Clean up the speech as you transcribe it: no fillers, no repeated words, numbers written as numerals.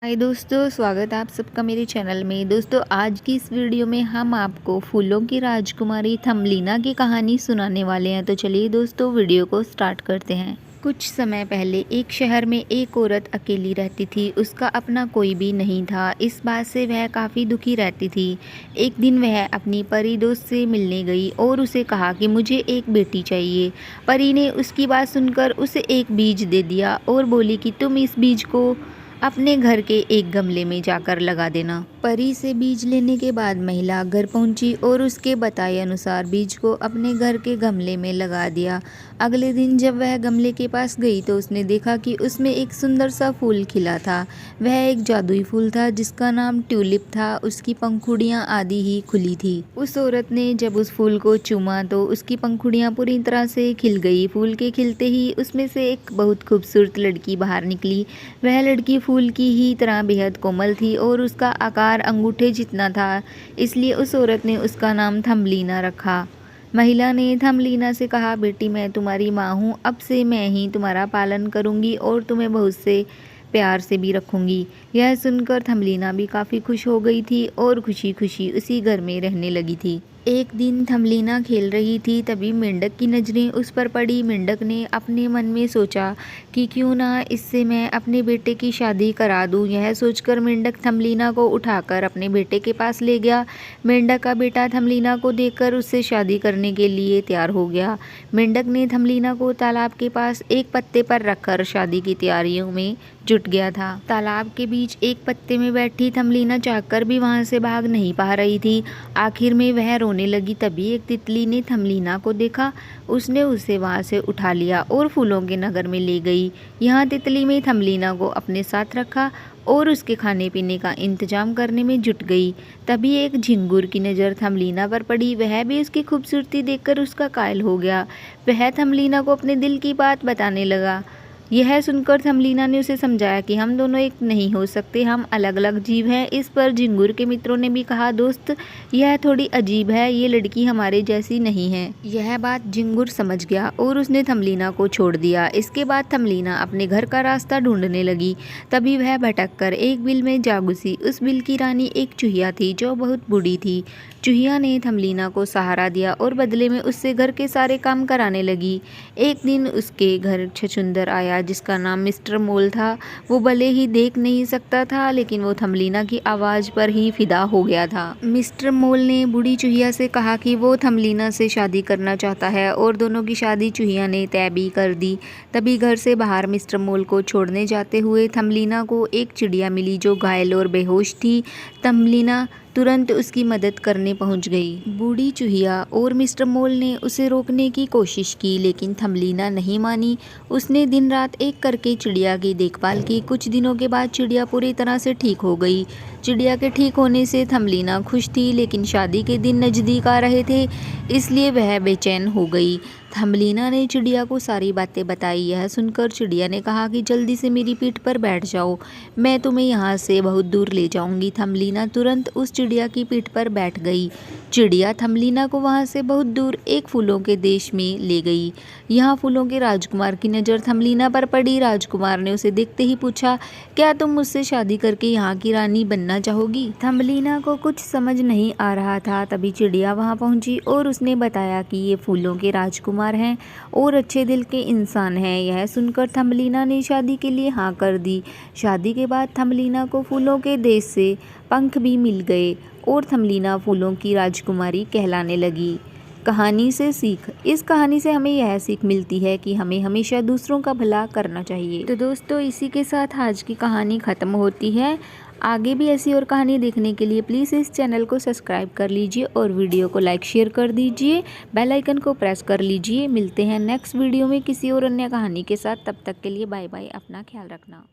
हाय दोस्तों, स्वागत है आप सबका मेरे चैनल में। दोस्तों, आज की इस वीडियो में हम आपको फूलों की राजकुमारी थम्बलीना की कहानी सुनाने वाले हैं। तो चलिए दोस्तों, वीडियो को स्टार्ट करते हैं। कुछ समय पहले एक शहर में एक औरत अकेली रहती थी। उसका अपना कोई भी नहीं था। इस बात से वह काफ़ी दुखी रहती थी। एक दिन वह अपनी परी दोस्त से मिलने गई और उसे कहा कि मुझे एक बेटी चाहिए। परी ने उसकी बात सुनकर उसे एक बीज दे दिया और बोली कि तुम इस बीज को अपने घर के एक गमले में जाकर लगा देना। परी से बीज लेने के बाद महिला घर पहुंची और उसके बताए अनुसार बीज को अपने घर के गमले में लगा दिया। अगले दिन जब वह गमले के पास गई तो उसने देखा कि उसमें एक सुंदर सा फूल खिला था। वह एक जादुई फूल था जिसका नाम ट्यूलिप था। उसकी पंखुड़ियां आधी ही खुली थी। उस औरत ने जब उस फूल को चूमा तो उसकी पंखुड़ियां पूरी तरह से खिल गई। फूल के खिलते ही उसमें से एक बहुत खूबसूरत लड़की बाहर निकली। वह लड़की फूल की ही तरह बेहद कोमल थी और उसका आकार अंगूठे जितना था, इसलिए उस औरत ने उसका नाम थम्बलीना रखा। महिला ने थम्बलीना से कहा, बेटी मैं तुम्हारी माँ हूँ, अब से मैं ही तुम्हारा पालन करूँगी और तुम्हें बहुत से प्यार से भी रखूँगी। यह सुनकर थम्बलीना भी काफ़ी खुश हो गई थी और खुशी खुशी उसी घर में रहने लगी थी। एक दिन थम्बलीना खेल रही थी, तभी मेंढक की नज़रें उस पर पड़ी। मेंढक ने अपने मन में सोचा कि क्यों ना इससे मैं अपने बेटे की शादी करा दूं। यह सोचकर मेंढक थम्बलीना को उठाकर अपने बेटे के पास ले गया। मेंढक का बेटा थम्बलीना को देखकर उससे शादी करने के लिए तैयार हो गया। मेंढक ने थम्बलीना को तालाब के पास एक पत्ते पर रखकर शादी की तैयारियों में जुट गया था। तालाब के बीच एक पत्ते में बैठी थम्बलीना चाहकर भी वहां से भाग नहीं पा रही थी। आखिर में वह रोने लगी। तभी एक तितली ने थम्बलीना को देखा। उसने उसे वहां से उठा लिया और फूलों के नगर में ले गई। यहाँ तितली में थम्बलीना को अपने साथ रखा और उसके खाने पीने का इंतजाम करने में जुट गई। तभी एक झिंगुर की नज़र थम्बलीना पर पड़ी। वह भी उसकी खूबसूरती देखकर उसका कायल हो गया। वह थम्बलीना को अपने दिल की बात बताने लगा। यह सुनकर थम्बलीना ने उसे समझाया कि हम दोनों एक नहीं हो सकते, हम अलग अलग जीव हैं। इस पर झिंगुर के मित्रों ने भी कहा, दोस्त यह थोड़ी अजीब है, ये लड़की हमारे जैसी नहीं है। यह बात झिंगुर समझ गया और उसने थम्बलीना को छोड़ दिया। इसके बाद थम्बलीना अपने घर का रास्ता ढूंढने लगी। तभी वह भटक कर एक बिल में जा घुसी। उस बिल की रानी एक चूहिया थी जो बहुत बूढ़ी थी। चूहिया ने थम्बलीना को सहारा दिया और बदले में उससे घर के सारे काम कराने लगी। एक दिन उसके घर छछूंदर आया जिसका नाम मिस्टर मोल था। वो भले ही देख नहीं सकता था, लेकिन वो थम्बलीना की आवाज़ पर ही फिदा हो गया था। मिस्टर मोल ने बूढ़ी चूहिया से कहा कि वो थम्बलीना से शादी करना चाहता है और दोनों की शादी चूहिया ने तय भी कर दी। तभी घर से बाहर मिस्टर मोल को छोड़ने जाते हुए थम्बलीना को एक चिड़िया मिली जो घायल और बेहोश थी। थम्बलीना तुरंत उसकी मदद करने पहुंच गई। बूढ़ी चूहिया और मिस्टर मोल ने उसे रोकने की कोशिश की, लेकिन थम्बलीना नहीं मानी। उसने दिन रात एक करके चिड़िया की देखभाल की। कुछ दिनों के बाद चिड़िया पूरी तरह से ठीक हो गई। चिड़िया के ठीक होने से थम्बलीना खुश थी, लेकिन शादी के दिन नज़दीक आ रहे थे, इसलिए वह बेचैन हो गई। थम्बलीना ने चिड़िया को सारी बातें बताई। यह सुनकर चिड़िया ने कहा कि जल्दी से मेरी पीठ पर बैठ जाओ, मैं तुम्हें यहाँ से बहुत दूर ले जाऊंगी। थम्बलीना तुरंत उस चिड़िया की पीठ पर बैठ गई। चिड़िया थम्बलीना को वहाँ से बहुत दूर एक फूलों के देश में ले गई। यहाँ फूलों के राजकुमार की नज़र थम्बलीना पर पड़ी। राजकुमार ने उसे देखते ही पूछा, क्या तुम मुझसे शादी करके यहाँ की रानी बनना चाहोगी? थम्बलीना को कुछ समझ नहीं आ रहा था। तभी चिड़िया वहाँ पहुँची और उसने बताया कि ये फूलों के राजकुमार हैं और अच्छे दिल के इंसान हैं। यह सुनकर थम्बलीना ने शादी के लिए हाँ कर दी। शादी के बाद थम्बलीना को फूलों के देश से पंख भी मिल गए और थम्बलीना फूलों की राजकुमारी कहलाने लगी। कहानी से सीख। इस कहानी से हमें यह सीख मिलती है कि हमें हमेशा दूसरों का भला करना चाहिए। तो दोस्तों, इसी के साथ आज की कहानी ख़त्म होती है। आगे भी ऐसी और कहानी देखने के लिए प्लीज़ इस चैनल को सब्सक्राइब कर लीजिए और वीडियो को लाइक शेयर कर दीजिए। बेल आइकन को प्रेस कर लीजिए। मिलते हैं नेक्स्ट वीडियो में किसी और अन्य कहानी के साथ। तब तक के लिए बाय बाय। अपना ख्याल रखना।